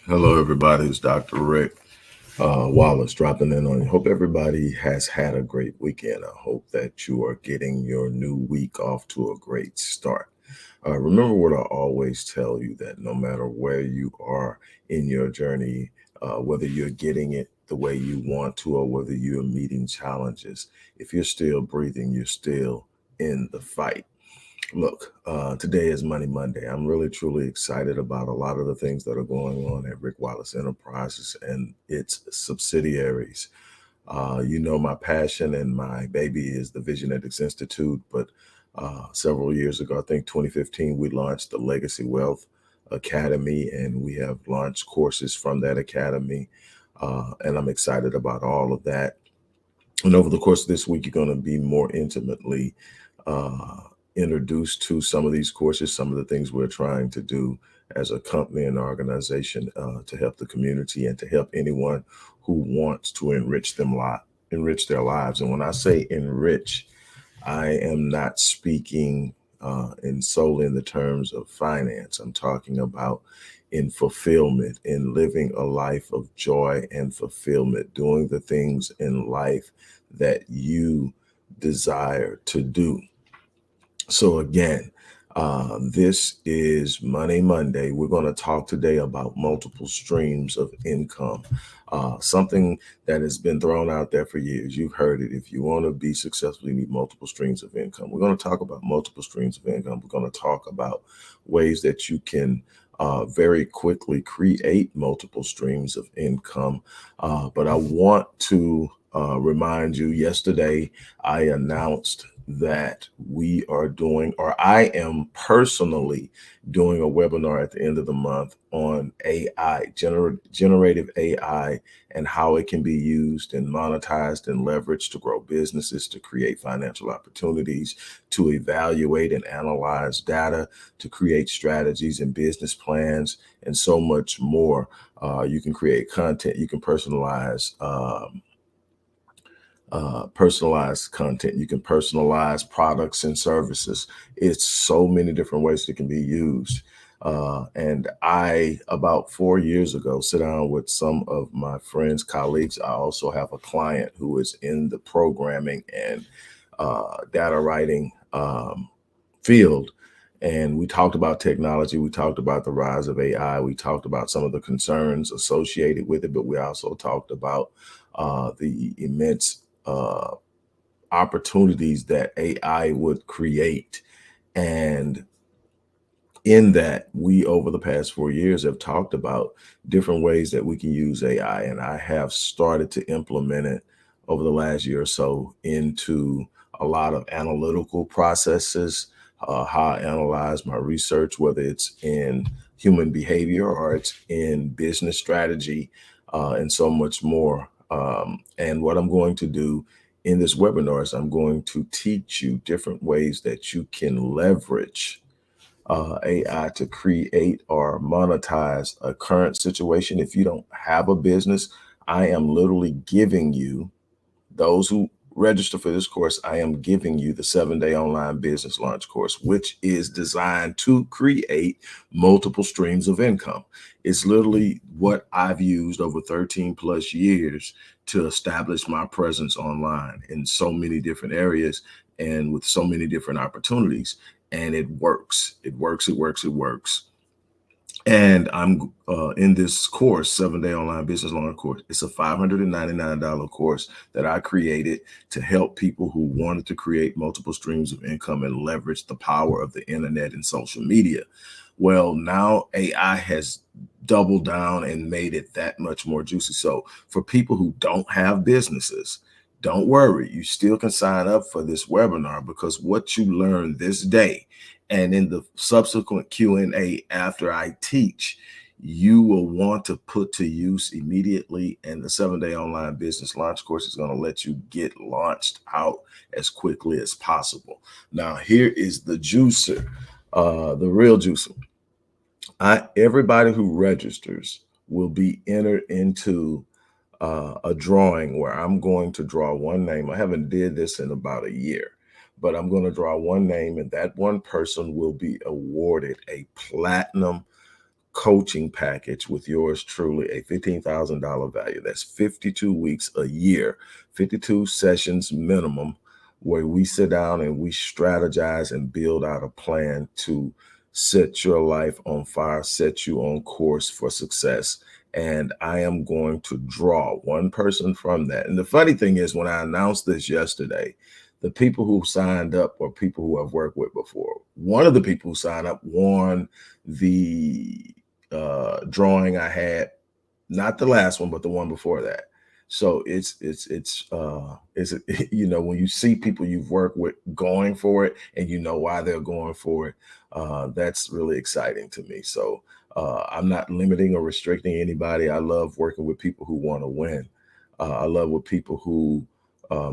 Hello, everybody. It's Dr. Rick Wallace dropping in on you. Hope everybody has had a great weekend. I hope that you are getting your new week off to a great start. Remember what I always tell you that no matter where you are in your journey, whether you're getting it the way you want to or whether you're meeting challenges, if you're still breathing, you're still in the fight. Look, today is Money Monday. I'm really truly excited about a lot of the things that are going on at Rick Wallace Enterprises and its subsidiaries. My passion and my baby is the Visionetics Institute, but several years ago, I think 2015, we launched the Legacy Wealth Academy, and we have launched courses from that academy. And I'm excited about all of that. And over the course of this week, you're going to be more intimately uh, introduced to some of these courses, some of the things we're trying to do as a company and organization to help the community and to help anyone who wants to enrich their lives. And when I say enrich, I am not speaking in solely in the terms of finance. I'm talking about in fulfillment, in living a life of joy and fulfillment, doing the things in life that you desire to do. So again, this is Money Monday. We're going to talk today about multiple streams of income. Something that has been thrown out there for years. You've heard it. If you want to be successful, you need multiple streams of income. We're going to talk about multiple streams of income. We're going to talk about ways that you can very quickly create multiple streams of income. But I want to remind you, yesterday I announced that we are doing, or I am personally doing a webinar at the end of the month on AI, generative AI, and how it can be used and monetized and leveraged to grow businesses, to create financial opportunities, to evaluate and analyze data, to create strategies and business plans, and so much more. You can create content, you can personalized content. You can personalize products and services. It's so many different ways that can be used. And I, about 4 years ago, sit down with some of my friends, colleagues. I also have a client who is in the programming and data writing field. And we talked about technology. We talked about the rise of AI. We talked about some of the concerns associated with it, but we also talked about the immense opportunities that AI would create. And in that, we over the past 4 years have talked about different ways that we can use AI. And I have started to implement it over the last year or so into a lot of analytical processes, how I analyze my research, whether it's in human behavior or it's in business strategy, and so much more. And what I'm going to do in this webinar is I'm going to teach you different ways that you can leverage AI to create or monetize a current situation. If you don't have a business, I am literally giving you, those who register for this course, I am giving you the 7-day online business launch course, which is designed to create multiple streams of income. It's literally what I've used over 13 plus years to establish my presence online in so many different areas and with so many different opportunities. And it works. It works. It works. It works. And I'm in this course, 7-day online business launch course. It's a $599 course that I created to help people who wanted to create multiple streams of income and leverage the power of the internet and social media. Well, now AI has doubled down and made it that much more juicy. So for people who don't have businesses, don't worry, you still can sign up for this webinar, because what you learn this day and in the subsequent Q&A after I teach, you will want to put to use immediately. And the 7-day online business launch course is going to let you get launched out as quickly as possible. Now, here is the juicer, the real juicer. Everybody who registers will be entered into a drawing where I'm going to draw one name. I haven't did this in about a year, but I'm going to draw one name, and that one person will be awarded a platinum coaching package with yours truly, a $15,000 value. That's 52 weeks a year, 52 sessions minimum, where we sit down and we strategize and build out a plan to set your life on fire, set you on course for success. And I am going to draw one person from that. And the funny thing is, when I announced this yesterday, the people who signed up are people who I've worked with before. One of the people who signed up won the drawing I had, not the last one, but the one before that. So it's when you see people you've worked with going for it and you know why they're going for it, that's really exciting to me. So I'm not limiting or restricting anybody. I love working with people who want to win. I love with people who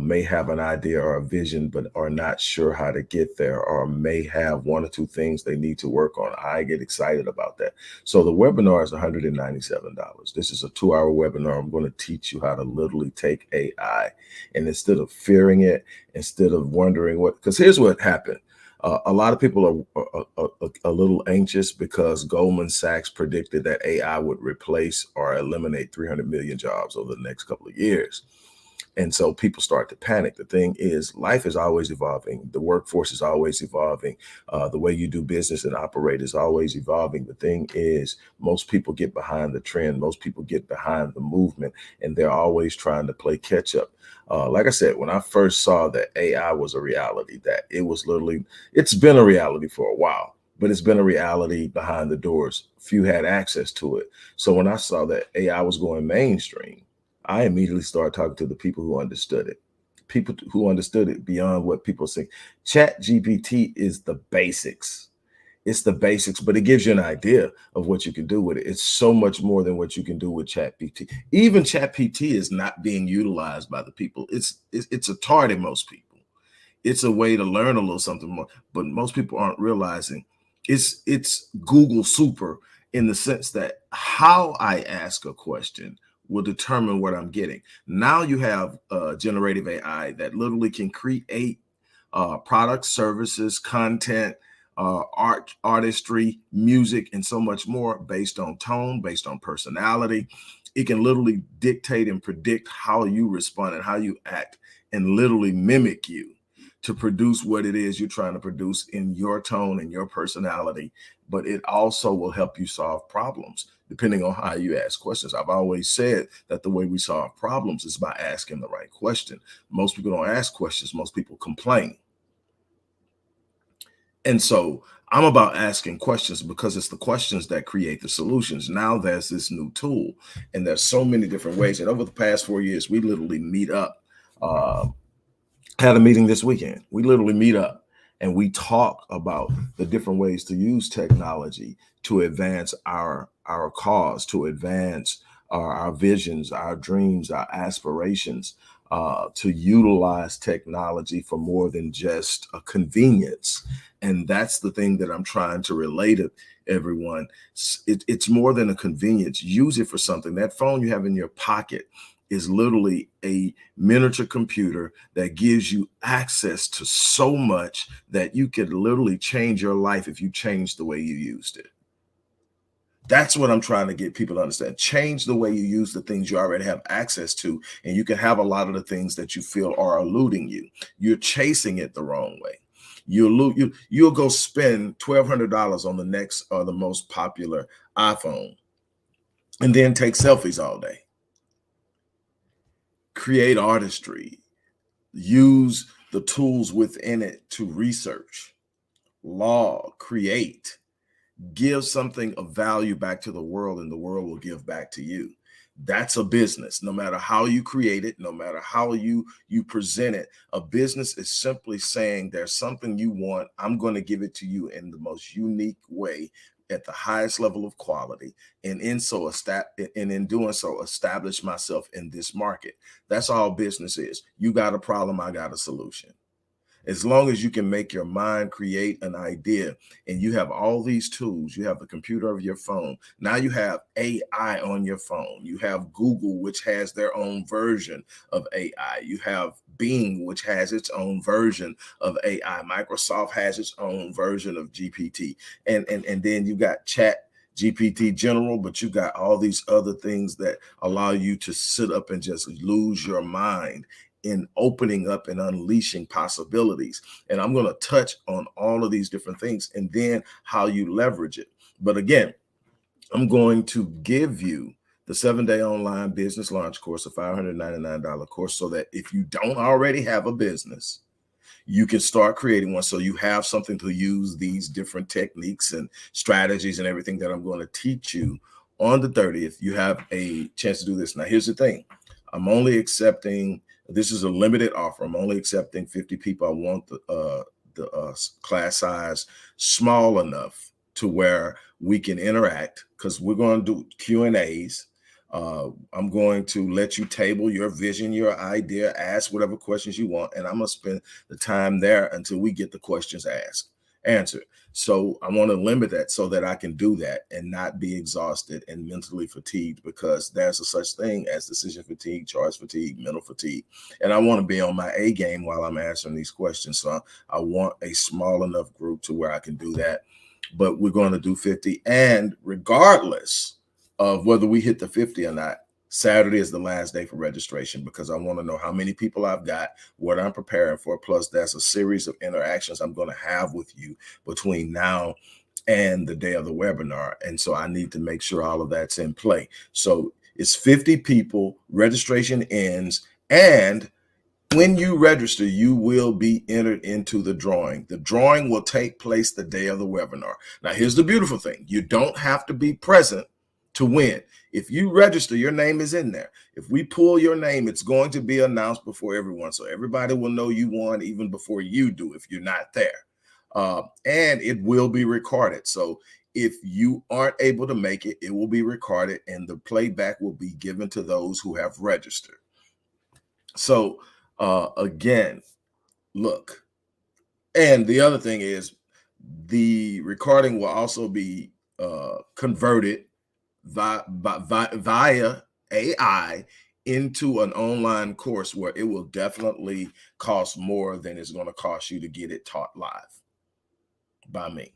may have an idea or a vision, but are not sure how to get there, or may have one or two things they need to work on. I get excited about that. So the webinar is $197. This is a 2-hour webinar. I'm going to teach you how to literally take AI, and instead of fearing it, instead of wondering because here's what happened. A lot of people are a little anxious because Goldman Sachs predicted that AI would replace or eliminate 300 million jobs over the next couple of years. And so people start to panic. The thing is, life is always evolving. The workforce is always evolving. The way you do business and operate is always evolving. The thing is, most people get behind the trend. Most people get behind the movement, and they're always trying to play catch up. Like I said, when I first saw that AI was a reality, that it's been a reality for a while, but it's been a reality behind the doors. Few had access to it. So when I saw that AI was going mainstream, I immediately started talking to the people who understood it, people who understood it beyond what people think. Chat GPT is the basics. It's the basics, but it gives you an idea of what you can do with it. It's so much more than what you can do with Chat GPT. Even Chat GPT is not being utilized by the people. It's a toy to most people. It's a way to learn a little something more, but most people aren't realizing it's Google super, in the sense that how I ask a question will determine what I'm getting. Now you have generative AI that literally can create products, services, content, artistry, music, and so much more based on tone, based on personality. It can literally dictate and predict how you respond and how you act, and literally mimic you to produce what it is you're trying to produce in your tone and your personality. But it also will help you solve problems depending on how you ask questions. I've always said that the way we solve problems is by asking the right question. Most people don't ask questions. Most people complain. And so I'm about asking questions, because it's the questions that create the solutions. Now there's this new tool, and there's so many different ways. And over the past 4 years, we literally meet up. Had a meeting this weekend. We literally meet up and we talk about the different ways to use technology to advance our cause, to advance our visions, our dreams, our aspirations, to utilize technology for more than just a convenience. And that's the thing that I'm trying to relate to everyone. It's more than a convenience. Use it for something. That phone you have in your pocket is literally a miniature computer that gives you access to so much that you could literally change your life if you change the way you used it. That's what I'm trying to get people to understand. Change the way you use the things you already have access to, and you can have a lot of the things that you feel are eluding you. You're chasing it the wrong way. You'll go spend $1,200 on the next or the most popular iPhone, and then take selfies all day. Create artistry, use the tools within it to research, law, create, give something of value back to the world, and the world will give back to you. That's a business. No matter how you create it, no matter how you present it, a business is simply saying there's something you want. I'm going to give it to you in the most unique way, at the highest level of quality, and in doing so, establish myself in this market. That's all business is. You got a problem, I got a solution. As long as you can make your mind create an idea, and you have all these tools, you have the computer of your phone. Now you have AI on your phone. You have Google, which has their own version of AI. You have Bing, which has its own version of AI. Microsoft has its own version of GPT. And then you got Chat GPT General, but you got all these other things that allow you to sit up and just lose your mind in opening up and unleashing possibilities. And I'm going to touch on all of these different things and then how you leverage it. But again, I'm going to give you the 7-day online business launch course, a $599 course, so that if you don't already have a business, you can start creating one, so you have something to use these different techniques and strategies and everything that I'm going to teach you on the 30th. You have a chance to do this. Now, here's the thing. I'm only accepting, this is a limited offer. I'm only accepting 50 people. I want the class size small enough to where we can interact, because we're going to do Q&As. I'm going to let you table your vision, your idea, ask whatever questions you want, and I'm going to spend the time there until we get the questions answered. So I want to limit that so that I can do that and not be exhausted and mentally fatigued, because there's a such thing as decision fatigue, choice fatigue, mental fatigue. And I want to be on my A game while I'm answering these questions. So I want a small enough group to where I can do that. But we're going to do 50. And regardless of whether we hit the 50 or not, Saturday is the last day for registration, because I want to know how many people I've got, what I'm preparing for. Plus, there's a series of interactions I'm going to have with you between now and the day of the webinar. And so I need to make sure all of that's in play. So it's 50 people, registration ends, and when you register, you will be entered into the drawing. The drawing will take place the day of the webinar. Now, here's the beautiful thing. You don't have to be present to win. If you register, your name is in there. If we pull your name, it's going to be announced before everyone. So everybody will know you won even before you do if you're not there. And it will be recorded. So if you aren't able to make it, it will be recorded and the playback will be given to those who have registered. So again, look, and the other thing is the recording will also be converted via AI into an online course where it will definitely cost more than it's going to cost you to get it taught live by me.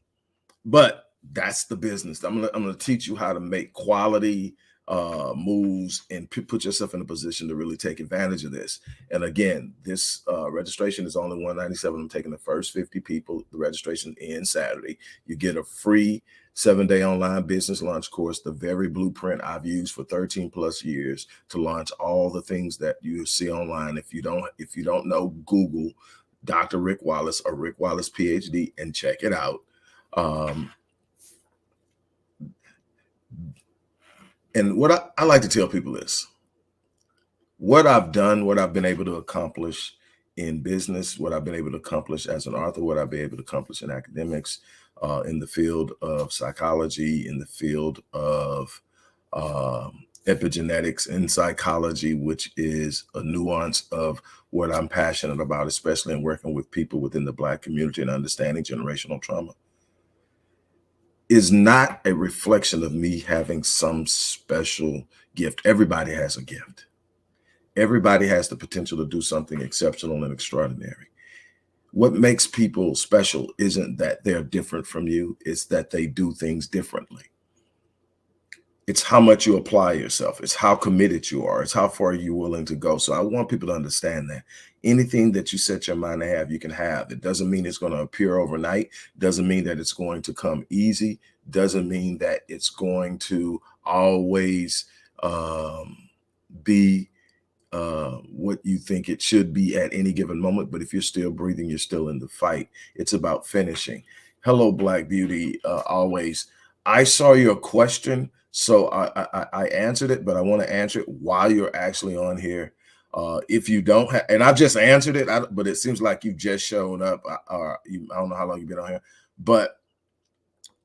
But that's the business. I'm gonna teach you how to make quality moves and put yourself in a position to really take advantage of this. And again, this registration is only $197. I'm taking the first 50 people. The registration ends Saturday. You get a free 7-day online business launch course, the very blueprint I've used for 13 plus years to launch all the things that you see online. If you don't know, Google Dr. Rick Wallace or Rick Wallace PhD and check it out. And what I like to tell people is what I've done, what I've been able to accomplish in business, what I've been able to accomplish as an author, what I've been able to accomplish in academics, in the field of psychology, in the field of epigenetics and psychology, which is a nuance of what I'm passionate about, especially in working with people within the Black community and understanding generational trauma, is not a reflection of me having some special gift. Everybody has a gift. Everybody has the potential to do something exceptional and extraordinary. What makes people special isn't that they're different from you, it's that they do things differently. It's how much you apply yourself. It's how committed you are. It's how far you're willing to go. So I want people to understand that anything that you set your mind to have, you can have. It doesn't mean it's going to appear overnight. Doesn't mean that it's going to come easy. Doesn't mean that it's going to always be what you think it should be at any given moment. But if you're still breathing, you're still in the fight. It's about finishing. Hello, Black Beauty. Always. I saw your question, so I answered it, but I want to answer it while you're actually on here. If you don't have, and I've just answered it, but it seems like you've just shown up, or I don't know how long you've been on here, but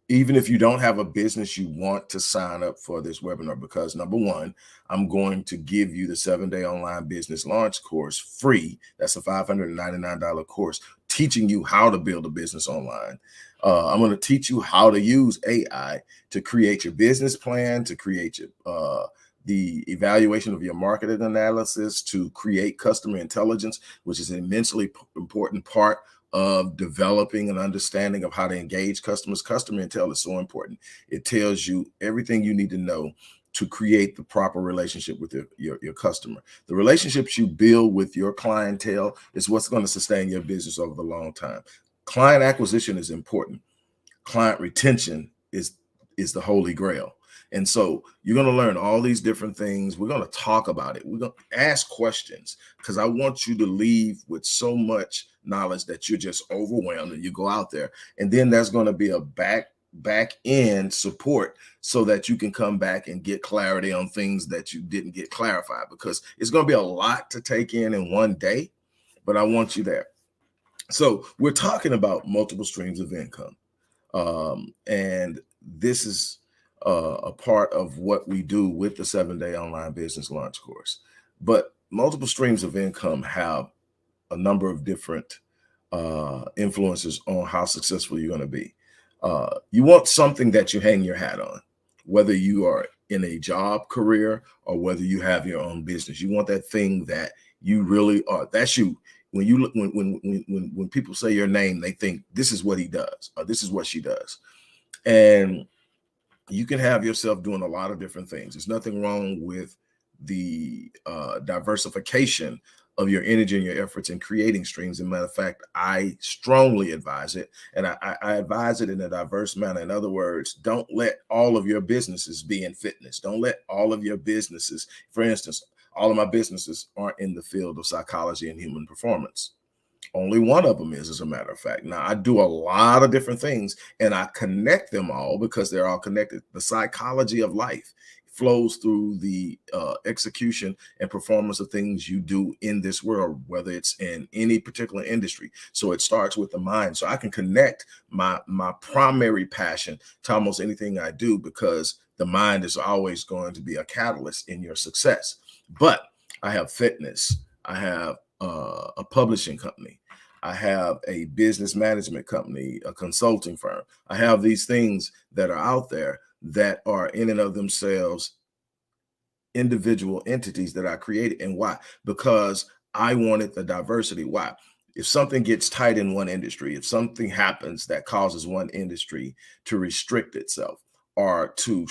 even if you don't have a business, you want to sign up for this webinar, because number one, I'm going to give you the 7-day online business launch course free. That's a $599 course teaching you how to build a business online. I'm going to teach you how to use AI to create your business plan, to create your the evaluation of your marketing analysis, to create customer intelligence, which is an immensely important part of developing an understanding of how to engage customers. Customer intel is so important. It tells you everything you need to know to create the proper relationship with your customer. The relationships you build with your clientele is what's going to sustain your business over the long time. Client acquisition is important. Client retention is the holy grail. And so you're going to learn all these different things. We're going to talk about it. We're going to ask questions because I want you to leave with so much knowledge that you're just overwhelmed and you go out there. And then there's going to be a back end support so that you can come back and get clarity on things that you didn't get clarified, because it's going to be a lot to take in one day, but I want you there. So we're talking about multiple streams of income. And this is a part of what we do with the 7-day online business launch course. But multiple streams of income have a number of different influences on how successful you're going to be. You want something that you hang your hat on, whether you are in a job career or whether you have your own business. You want that thing that you really are. That's you. When you look, when people say your name, they think this is what he does or this is what she does. And you can have yourself doing a lot of different things. There's nothing wrong with the diversification of your energy and your efforts in creating streams. As a matter of fact, I strongly advise it, and I advise it in a diverse manner. In other words, don't let all of your businesses be in fitness. Don't let all of your businesses, for instance, all of my businesses aren't in the field of psychology and human performance. Only one of them is, as a matter of fact. Now, I do a lot of different things and I connect them all because they're all connected. The psychology of life flows through the execution and performance of things you do in this world, whether it's in any particular industry. So it starts with the mind. So I can connect my primary passion to almost anything I do because the mind is always going to be a catalyst in your success. But I have fitness. I have a publishing company. I have a business management company, a consulting firm. I have these things that are out there that are in and of themselves individual entities that I created. And why? Because I wanted the diversity. Why? If something gets tight in one industry, if something happens that causes one industry to restrict itself or to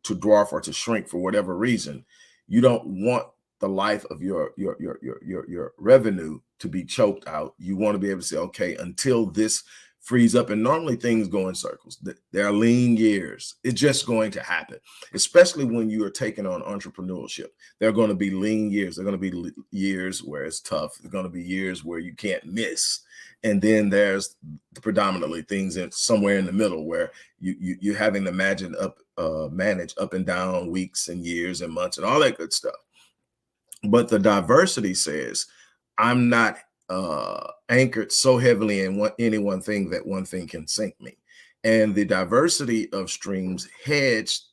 dwarf or to shrink for whatever reason, you don't want the life of your revenue to be choked out. You want to be able to say, okay, until this frees up, and normally things go in circles. There are lean years. It's just going to happen, especially when you are taking on entrepreneurship. There are going to be lean years. There are going to be years where it's tough. There are going to be years where you can't miss. And then there's predominantly things in somewhere in the middle where you're having to manage up and down weeks and years and months and all that good stuff. But the diversity says, I'm not anchored so heavily in any one thing that one thing can sink me. And the diversity of streams hedges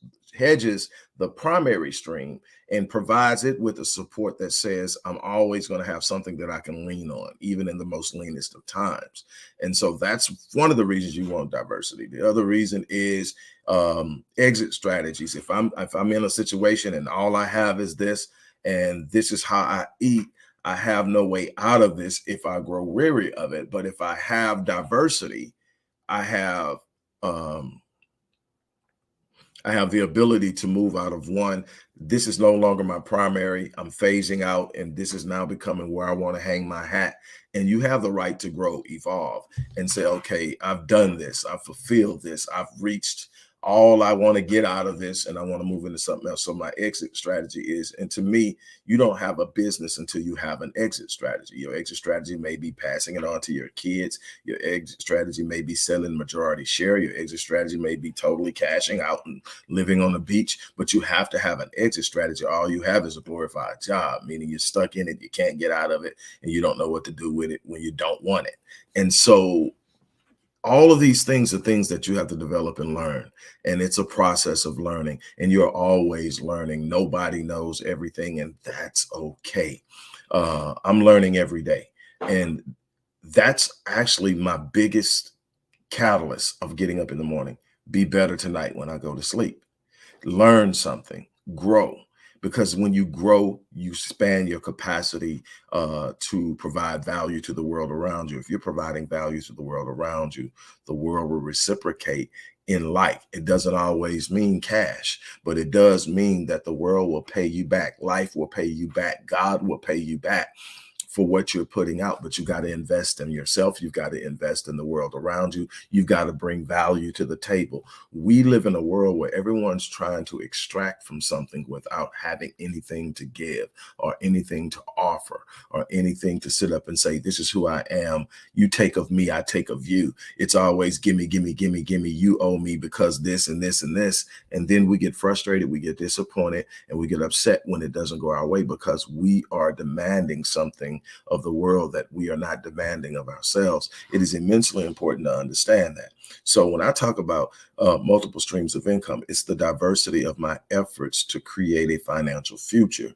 the primary stream and provides it with a support that says, I'm always going to have something that I can lean on, even in the most leanest of times. And so that's one of the reasons you want diversity. The other reason is exit strategies. If I'm in a situation and all I have is this, and this is how I eat, I have no way out of this if I grow weary of it. But if I have diversity, I have the ability to move out of one. This is no longer my primary. I'm phasing out, and this is now becoming where I want to hang my hat. And you have the right to grow, evolve, and say, okay, I've done this. I've fulfilled this. I've reached all I want to get out of this, and I want to move into something else. So my exit strategy is, and to me, you don't have a business until you have an exit strategy. Your exit strategy may be passing it on to your kids. Your exit strategy may be selling majority share. Your exit strategy may be totally cashing out and living on the beach, but you have to have an exit strategy. All you have is a glorified job, meaning you're stuck in it, you can't get out of it, and you don't know what to do with it when you don't want it. And so all of these things are things that you have to develop and learn. And it's a process of learning, and you're always learning. Nobody knows everything, and that's okay. I'm learning every day. And that's actually my biggest catalyst of getting up in the morning. Be better tonight when I go to sleep. Learn something, grow. because when you grow, you expand your capacity to provide value to the world around you. If you're providing value to the world around you, the world will reciprocate in like. It doesn't always mean cash, but it does mean that the world will pay you back. Life will pay you back. God will pay you back for what you're putting out, but you got to invest in yourself. You've got to invest in the world around you. You've got to bring value to the table. We live in a world where everyone's trying to extract from something without having anything to give or anything to offer or anything to sit up and say, this is who I am. You take of me, I take of you. It's always gimme, gimme, gimme, gimme. You owe me because this and this and this. And then we get frustrated, we get disappointed, and we get upset when it doesn't go our way because we are demanding something of the world that we are not demanding of ourselves. It is immensely important to understand that. So when I talk about multiple streams of income, it's the diversity of my efforts to create a financial future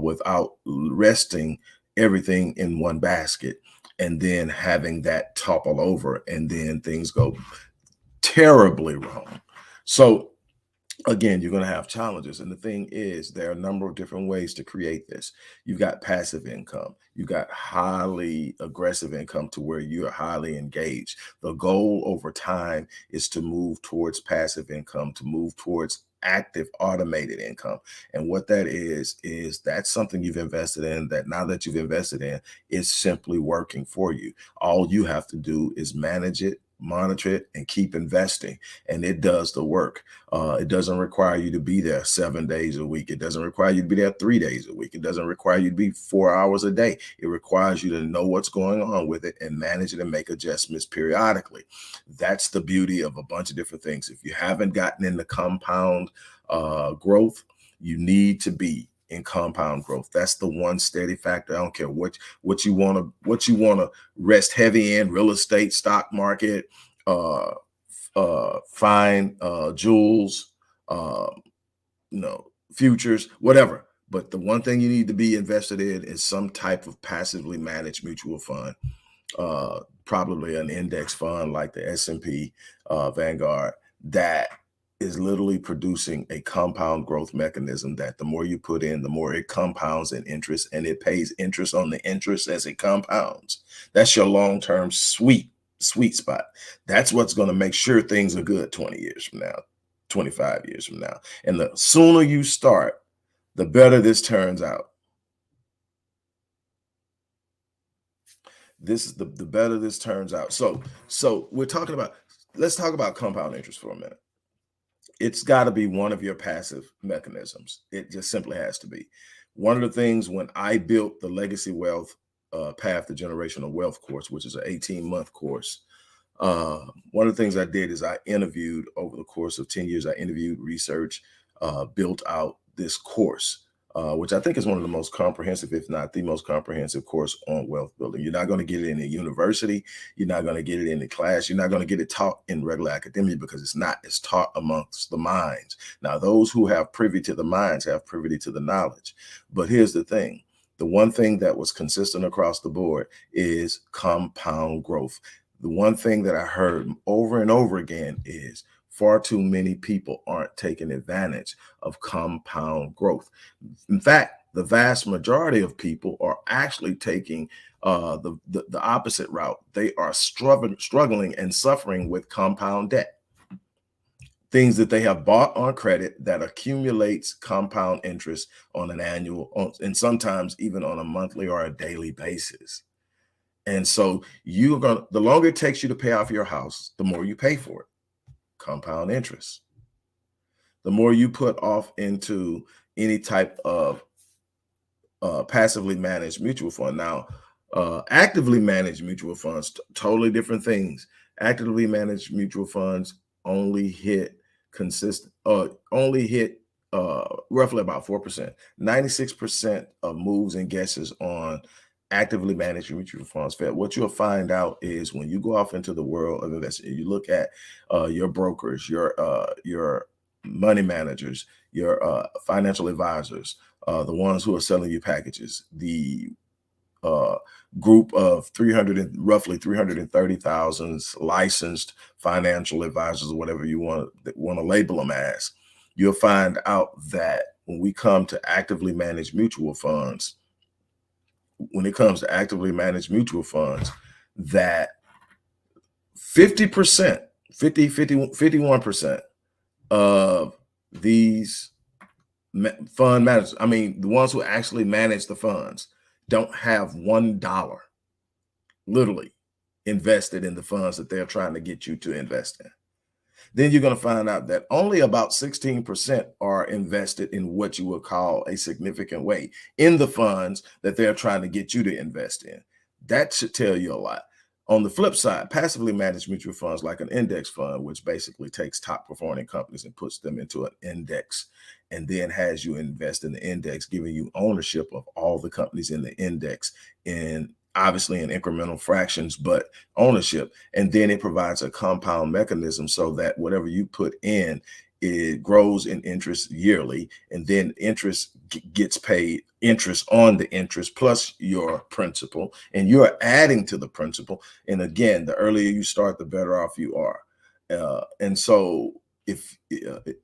without resting everything in one basket and then having that topple over and then things go terribly wrong. So again, you're going to have challenges. And the thing is, there are a number of different ways to create this. You've got passive income. You've got highly aggressive income to where you're highly engaged. The goal over time is to move towards passive income, to move towards active automated income. And what that is that's something you've invested in that now that you've invested in, it's simply working for you. All you have to do is manage it, monitor it, and keep investing. And it does the work. It doesn't require you to be there 7 days a week. It doesn't require you to be there 3 days a week. It doesn't require you to be 4 hours a day. It requires you to know what's going on with it and manage it and make adjustments periodically. That's the beauty of a bunch of different things. If you haven't gotten into compound growth, you need to be in compound growth. That's the one steady factor. I don't care what you want to rest heavy in: real estate, stock market, fine jewels, futures, whatever. But the one thing you need to be invested in is some type of passively managed mutual fund, probably an index fund like the S&P Vanguard, that is literally producing a compound growth mechanism that the more you put in, the more it compounds in interest, and it pays interest on the interest as it compounds. That's your long-term sweet spot. That's what's going to make sure things are good 20 years from now, 25 years from now. And the sooner you start, the better this turns out. This is the better this turns out. So we're talking about, let's talk about compound interest for a minute. It's got to be one of your passive mechanisms. It just simply has to be. One of the things when I built the Legacy Wealth Path to Generational Wealth course, which is an 18-month course, one of the things I did is I interviewed over the course of 10 years, I interviewed, researched, built out this course, which I think is one of the most comprehensive, if not the most comprehensive course on wealth building. You're not going to get it in a university. You're not going to get it in the class. You're not going to get it taught in regular academia because it's not. It's taught amongst the minds. Now, those who have privy to the minds have privy to the knowledge. But here's the thing. The one thing that was consistent across the board is compound growth. The one thing that I heard over and over again is far too many people aren't taking advantage of compound growth. In fact, the vast majority of people are actually taking the opposite route. They are struggling and suffering with compound debt. Things that they have bought on credit that accumulates compound interest on an annual, and sometimes even on a monthly or a daily basis. And so the longer it takes you to pay off your house, the more you pay for it. Compound interest. The more you put off into any type of passively managed mutual fund. Now, actively managed mutual funds, totally different things. Actively managed mutual funds only hit roughly about 4%. 96% of moves and guesses on actively managed mutual funds fail. What you'll find out is when you go off into the world of investing, you look at your brokers, your money managers, your financial advisors, the ones who are selling you packages, the group of roughly 330,000 licensed financial advisors, or whatever you want to label them as. You'll find out that when we come to actively manage mutual funds, when it comes to actively managed mutual funds, that 50%, 51% of these fund managers, I mean, the ones who actually manage the funds, don't have $1 literally invested in the funds that they're trying to get you to invest in. Then you're going to find out that only about 16% are invested in what you would call a significant way in the funds that they're trying to get you to invest in. That should tell you a lot. On the flip side, passively managed mutual funds like an index fund, which basically takes top performing companies and puts them into an index and then has you invest in the index, giving you ownership of all the companies in the index, in obviously in incremental fractions, but ownership. And then it provides a compound mechanism so that whatever you put in, it grows in interest yearly, and then interest gets paid interest on the interest plus your principal, and you're adding to the principal. And again, the earlier you start, the better off you are. And so if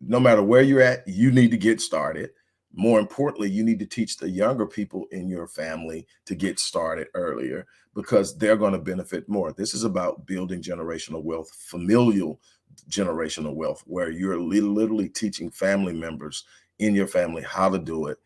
no matter where you're at, you need to get started. More importantly, you need to teach the younger people in your family to get started earlier, because they're going to benefit more. This is about building generational wealth, familial generational wealth, where you're literally teaching family members in your family how to do it.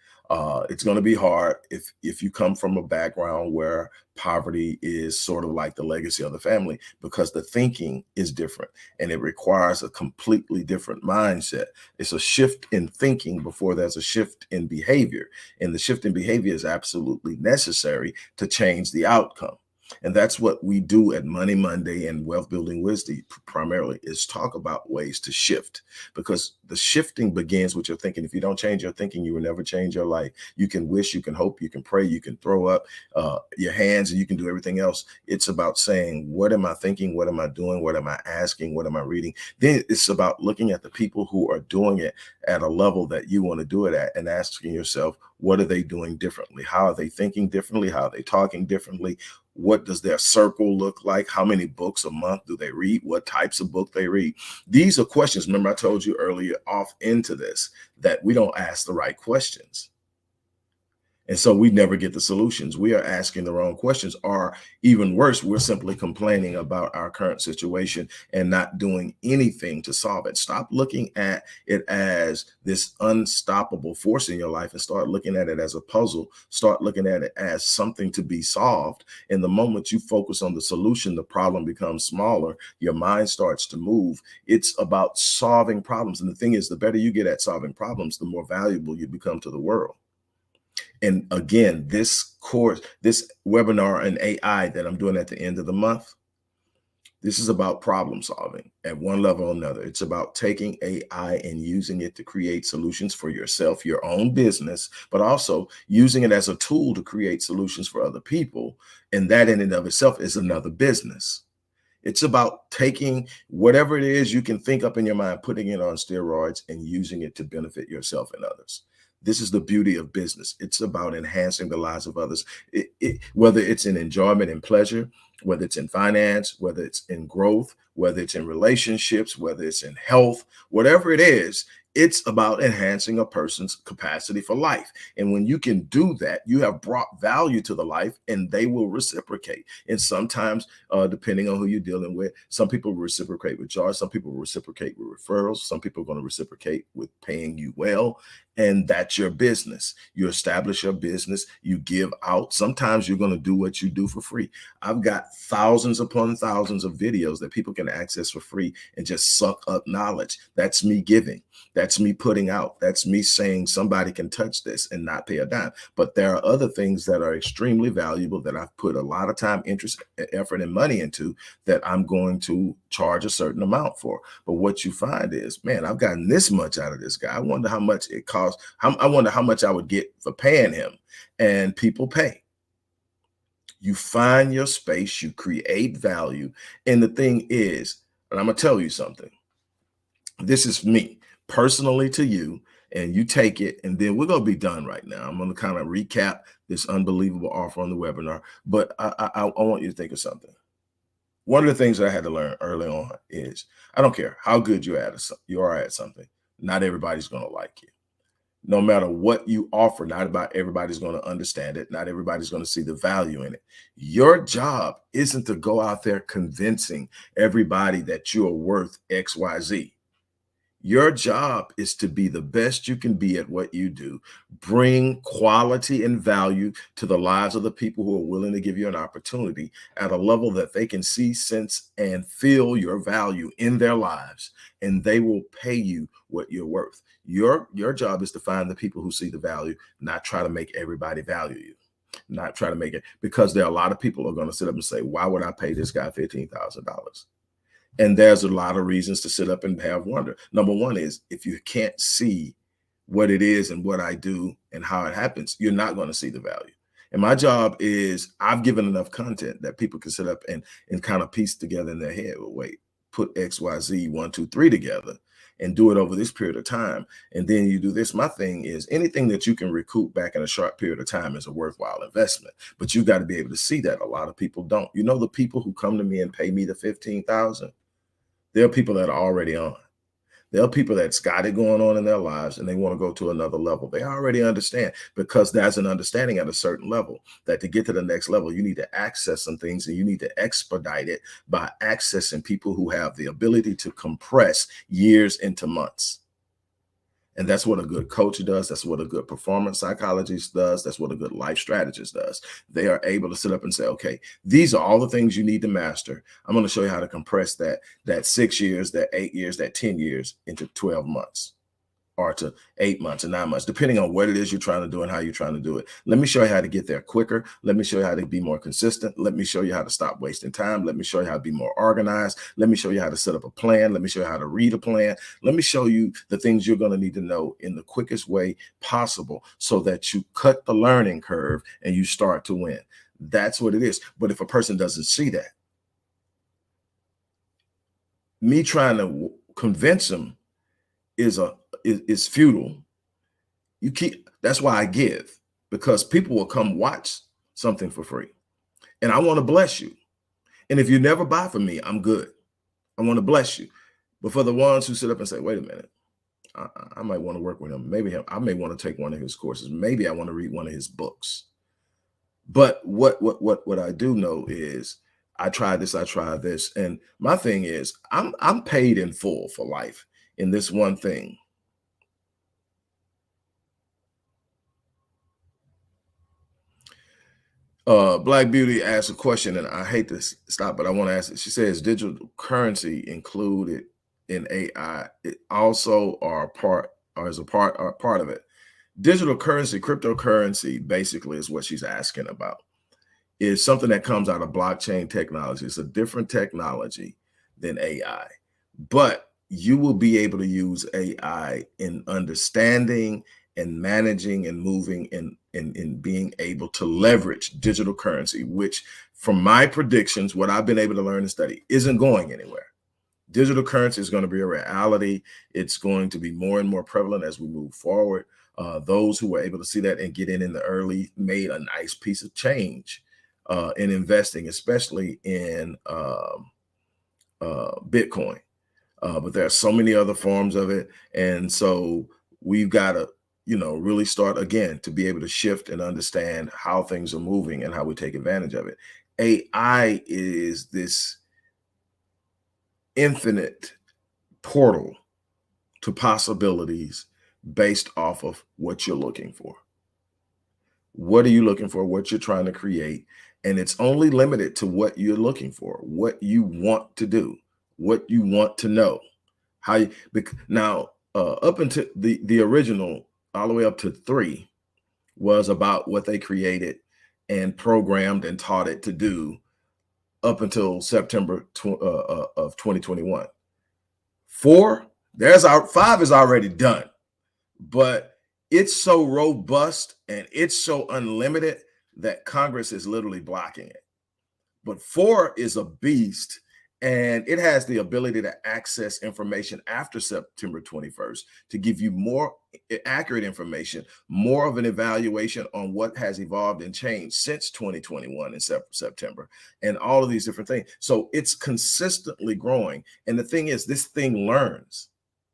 It's going to be hard if you come from a background where poverty is sort of like the legacy of the family, because the thinking is different and it requires a completely different mindset. It's a shift in thinking before there's a shift in behavior, and the shift in behavior is absolutely necessary to change the outcome. And that's what we do at Money Monday and Wealth Building Wisdom primarily, is talk about ways to shift, because the shifting begins with your thinking. If you don't change your thinking, you will never change your life. You can wish, you can hope, you can pray, you can throw up your hands, and you can do everything else. It's about saying, what am I thinking? What am I doing? What am I asking? What am I reading? Then it's about looking at the people who are doing it at a level that you want to do it at and asking yourself, what are they doing differently? How are they thinking differently? How are they talking differently? What does their circle look like? How many books a month do they read? What types of book they read? These are questions. Remember, I told you earlier off into this that we don't ask the right questions. And so we never get the solutions. We are asking the wrong questions, or even worse, we're simply complaining about our current situation and not doing anything to solve it. Stop looking at it as this unstoppable force in your life and start looking at it as a puzzle. Start looking at it as something to be solved. And the moment you focus on the solution, the problem becomes smaller. Your mind starts to move. It's about solving problems. And the thing is, the better you get at solving problems, the more valuable you become to the world. And again, this course, this webinar and AI that I'm doing at the end of the month, this is about problem solving at one level or another. It's about taking AI and using it to create solutions for yourself, your own business, but also using it as a tool to create solutions for other people. And that in and of itself is another business. It's about taking whatever it is you can think up in your mind, putting it on steroids and using it to benefit yourself and others. This is the beauty of business. It's about enhancing the lives of others, whether it's in enjoyment and pleasure, whether it's in finance, whether it's in growth, whether it's in relationships, whether it's in health, whatever it is, it's about enhancing a person's capacity for life. And when you can do that, you have brought value to the life, and they will reciprocate. And sometimes, depending on who you're dealing with, some people reciprocate with charge, some people reciprocate with referrals, some people are going to reciprocate with paying you well. And that's your business. You establish your business, you give out. Sometimes you're going to do what you do for free. I've got thousands upon thousands of videos that people can access for free and just suck up knowledge. That's me giving. That's me putting out. That's me saying somebody can touch this and not pay a dime. But there are other things that are extremely valuable that I've put a lot of time, interest, effort, and money into that I'm going to charge a certain amount for. But what you find is, man, I've gotten this much out of this guy. I wonder how much it costs. I wonder how much I would get for paying him. And people pay. You find your space, you create value. And the thing is, and I'm going to tell you something. This is me personally to you, and you take it, and then we're going to be done right now. I'm going to kind of recap this unbelievable offer on the webinar, but I want you to think of something. One of the things that I had to learn early on is, I don't care how good you are at something, not everybody's going to like you. No matter what you offer, not about everybody's going to understand it. Not everybody's going to see the value in it. Your job isn't to go out there convincing everybody that you are worth XYZ. Your job is to be the best you can be at what you do, bring quality and value to the lives of the people who are willing to give you an opportunity at a level that they can see, sense, and feel your value in their lives, and they will pay you what you're worth. Your job is to find the people who see the value, not try to make everybody value you. Not try to make it, because there are a lot of people who are going to sit up and say, why would I pay this guy $15,000? And there's a lot of reasons to sit up and have wonder. Number one is, if you can't see what it is and what I do and how it happens, you're not going to see the value. And my job is, I've given enough content that people can sit up and kind of piece together in their head. Well, wait, put X, Y, Z, 1, 2, 3 together and do it over this period of time. And then you do this. My thing is, anything that you can recoup back in a short period of time is a worthwhile investment. But you got to be able to see that. A lot of people don't. You know, the people who come to me and pay me the $15,000, there are people that are already on. There are people that's got it going on in their lives and they want to go to another level. They already understand, because there's an understanding at a certain level that to get to the next level, you need to access some things, and you need to expedite it by accessing people who have the ability to compress years into months. And that's what a good coach does. That's what a good performance psychologist does. That's what a good life strategist does. They are able to sit up and say, okay, these are all the things you need to master. I'm going to show you how to compress that 6 years, that 8 years, that 10 years into 12 months. Or to 8 months or 9 months, depending on what it is you're trying to do and how you're trying to do it. Let me show you how to get there quicker. Let me show you how to be more consistent. Let me show you how to stop wasting time. Let me show you how to be more organized. Let me show you how to set up a plan. Let me show you how to read a plan. Let me show you the things you're going to need to know in the quickest way possible, so that you cut the learning curve and you start to win. That's what it is. But if a person doesn't see that, me trying to convince them is futile. That's why I give, because people will come watch something for free, and I want to bless you. And if you never buy from me, I'm good. I want to bless you. But for the ones who sit up and say, wait a minute, I might want to work with him. Maybe I may want to take one of his courses. Maybe I want to read one of his books. But what I do know is, I tried this. And my thing is, I'm paid in full for life in this one thing. Black Beauty asked a question, and I hate to stop, but I want to ask it. She says, digital currency included in AI, it also are part, or is a part, or part of it. Digital currency, cryptocurrency, basically is what she's asking about. Is something that comes out of blockchain technology. It's a different technology than AI, but you will be able to use AI in understanding and managing and moving and being able to leverage digital currency, which, from my predictions, what I've been able to learn and study, isn't going anywhere. Digital currency is going to be a reality. It's going to be more and more prevalent as we move forward. Those who were able to see that and get in the early made a nice piece of change in investing, especially in Bitcoin. But there are so many other forms of it. And so we've got to, really start again to be able to shift and understand how things are moving and how we take advantage of it. AI is this infinite portal to possibilities based off of what you're looking for. What are you looking for? What you're trying to create? And it's only limited to what you're looking for, what you want to do, what you want to know. How you, now, up until the original, all the way up to 3, was about what they created and programmed and taught it to do up until September of 2021. 4, 5 is already done, but it's so robust and it's so unlimited that Congress is literally blocking it. But 4 is a beast, and it has the ability to access information after September 21st to give you more accurate information, more of an evaluation on what has evolved and changed since 2021 in September, and all of these different things. So it's consistently growing. And the thing is, this thing learns.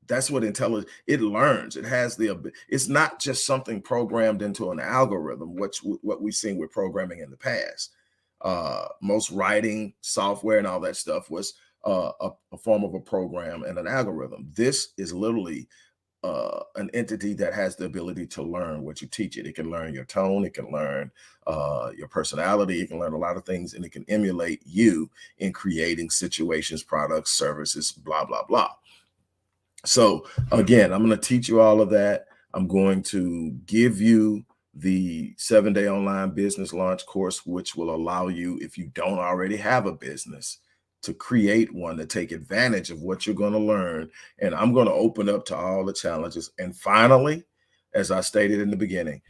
That's what intelligence, it learns. It has it's not just something programmed into an algorithm, which what we've seen with programming in the past. Most writing software and all that stuff was a form of a program and an algorithm. This is literally an entity that has the ability to learn what you teach it. It can learn your tone, it can learn your personality, it can learn a lot of things, and it can emulate you in creating situations, products, services, blah, blah, blah. So again, I'm going to teach you all of that. I'm going to give you the 7-day online business launch course, which will allow you, if you don't already have a business, to create one, to take advantage of what you're going to learn. And I'm going to open up to all the challenges. And finally, as I stated in the beginning,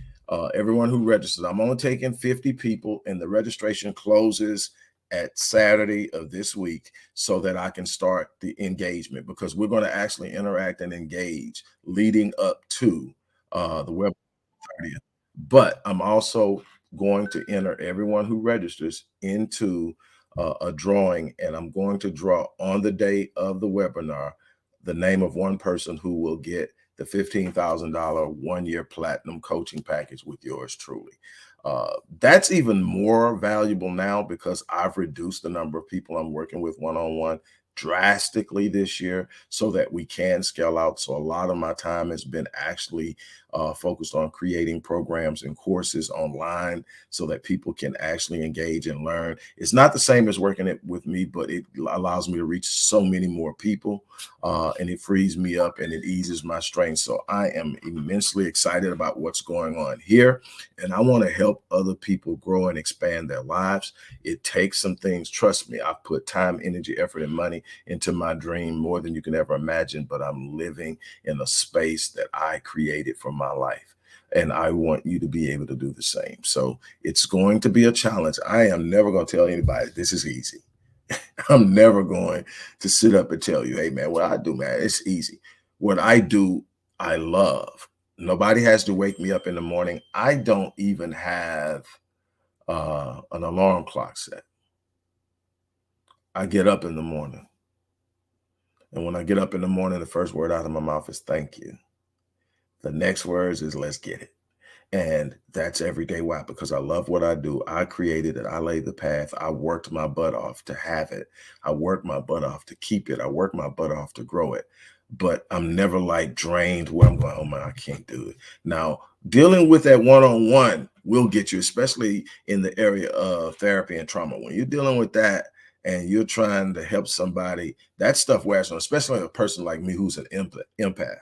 everyone who registers, I'm only taking 50 people, and the registration closes at Saturday of this week so that I can start the engagement, because we're going to actually interact and engage leading up to the web 30th. But I'm also going to enter everyone who registers into a drawing, and I'm going to draw on the day of the webinar the name of one person who will get the $15,000 one-year platinum coaching package with yours truly. That's even more valuable now because I've reduced the number of people I'm working with one-on-one drastically this year so that we can scale out. So a lot of my time has been actually focused on creating programs and courses online so that people can actually engage and learn. It's not the same as working it with me, but it allows me to reach so many more people, and it frees me up and it eases my strain. So I am immensely excited about what's going on here, and I want to help other people grow and expand their lives. It takes some things. Trust me, I've put time, energy, effort, and money into my dream more than you can ever imagine, but I'm living in a space that I created for my life. And I want you to be able to do the same. So it's going to be a challenge. I am never going to tell anybody this is easy. I'm never going to sit up and tell you, hey, man, what I do, man, it's easy. What I do, I love. Nobody has to wake me up in the morning. I don't even have an alarm clock set. I get up in the morning. And when I get up in the morning, the first word out of my mouth is thank you. The next words is let's get it. And that's every day. Why? Because I love what I do. I created it. I laid the path. I worked my butt off to have it. I worked my butt off to keep it. I worked my butt off to grow it. But I'm never like drained where I'm going, oh man, I can't do it. Now, dealing with that one-on-one will get you, especially in the area of therapy and trauma. When you're dealing with that and you're trying to help somebody, that stuff wears on, especially a person like me who's an empath.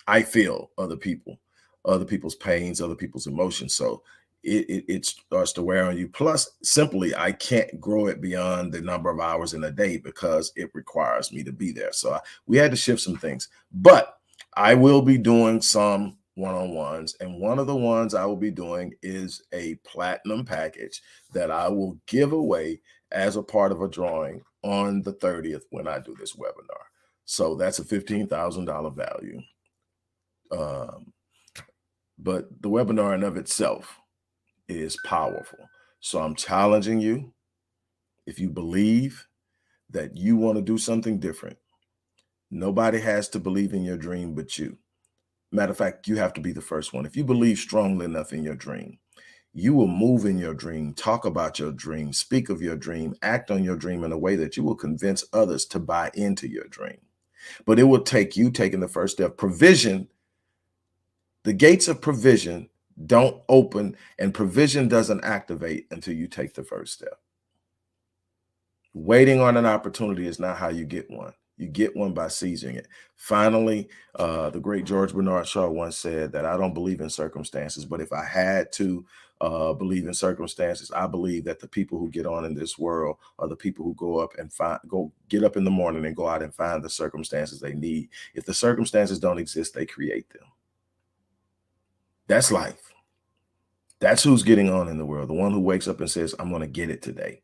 I feel other people's pains, other people's emotions. So it starts to wear on you. Plus, simply, I can't grow it beyond the number of hours in a day because it requires me to be there. So we had to shift some things. But I will be doing some one-on-ones. And one of the ones I will be doing is a platinum package that I will give away as a part of a drawing on the 30th when I do this webinar. So that's a $15,000 value. But the webinar in of itself is powerful. So I'm challenging you, if you believe that you want to do something different, nobody has to believe in your dream but you. Matter of fact, you have to be the first one. If you believe strongly enough in your dream, you will move in your dream, talk about your dream, speak of your dream, act on your dream in a way that you will convince others to buy into your dream. But it will take you taking the first step. Provision, the gates of provision don't open, and provision doesn't activate until you take the first step. Waiting on an opportunity is not how you get one. You get one by seizing it. Finally, the great George Bernard Shaw once said that I don't believe in circumstances, but if I had to believe in circumstances, I believe that the people who get on in this world are the people who get up in the morning and go out and find the circumstances they need. If the circumstances don't exist, they create them. That's life. That's who's getting on in the world. The one who wakes up and says, I'm going to get it today.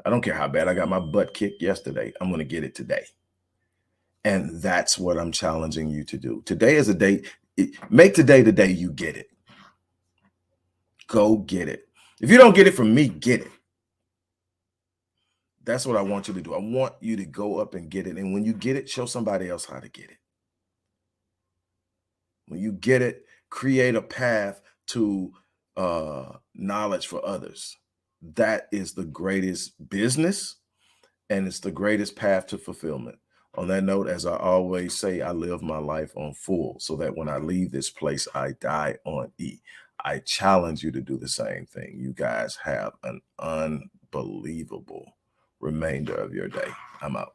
I don't care how bad I got my butt kicked yesterday. I'm going to get it today. And that's what I'm challenging you to do. Today is a day. Make today the day you get it. Go get it. If you don't get it from me, get it. That's what I want you to do. I want you to go up and get it. And when you get it, show somebody else how to get it. When you get it, create a path to knowledge for others. That is the greatest business, and it's the greatest path to fulfillment. On that note, as I always say, I live my life on full so that when I leave this place, I die on E. I challenge you to do the same thing. You guys have an unbelievable remainder of your day. I'm out.